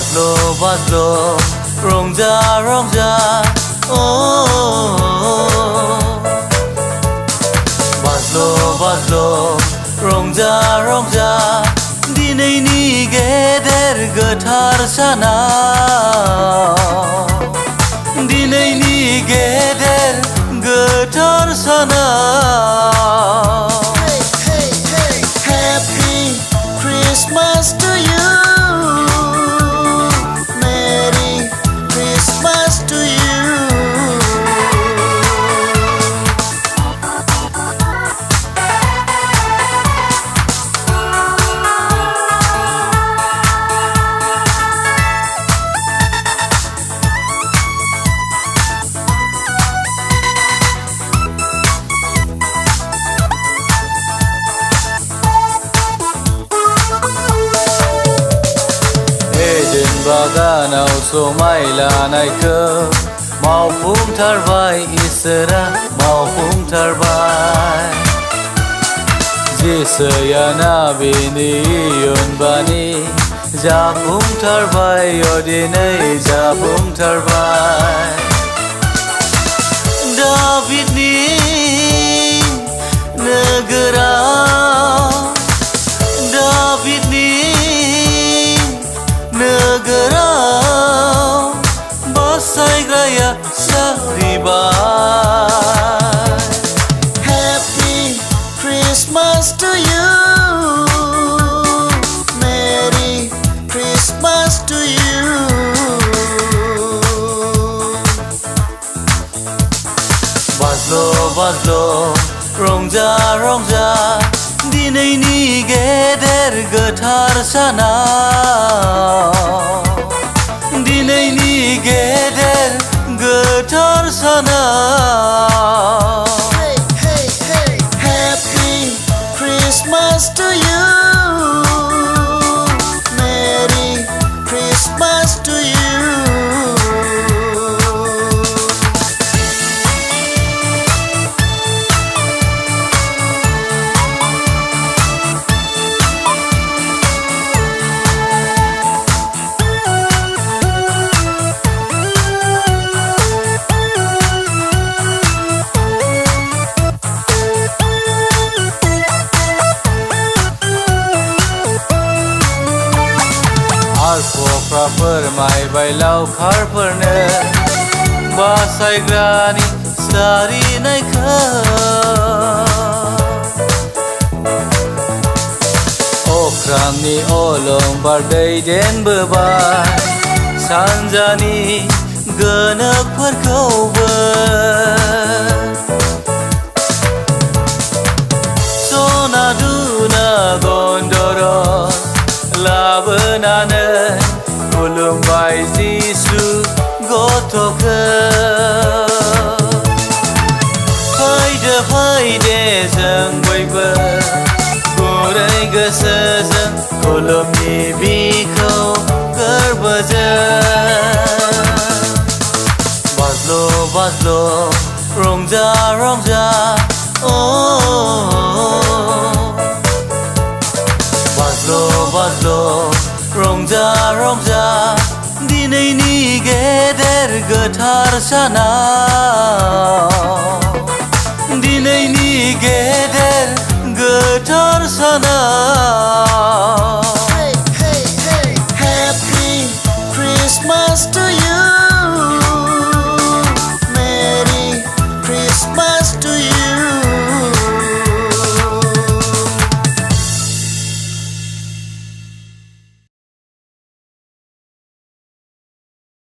Bajlo Bajlo Rongja Rongja Bajlo Bajlo Rongja Rongja दिनैनि गेदेर गोथार साना दिनैनि गेदेर गोथार साना Happy Christmas to you Merry Christmas to you बागानाव समायलानायखौ मावफुंथारबाय इसोरा मावफुंथारबाय जेसैयाना बेनि इयुनबानि जाफुंथारबाय दिनै जाफुंथारबाय दाबिदनि नोगोराव दाबिदनि नोगोराव बासायग्राया जाहैबाय Happy Christmas to you Merry Christmas to you Bajlo Bajlo Rongja Rongja दिनैनि गेदेर गोथार साना दिनैनि गेदेर गोथार साना Happy Christmas to you Merry Christmas to you आरफफ्रा फोरमायबाय लावखारफोरनो बासायग्रानि सारिनायखौ अख्रांनि अलंबार दैदेनबोबाय सानजानि गोनोखफोरखौबो सना दुना गन्दरस लाबोनानै खुलुमबाय जिसु गथ'खौ फैदो फैदे जों बयबो गुरै गोसोजों खुलुमनि बिखौ गोरबोजों Bajlo Bajlo Rongja Rongja Bajlo Bajlo Rongja Rongja दिनैनि गेदेर गोथार साना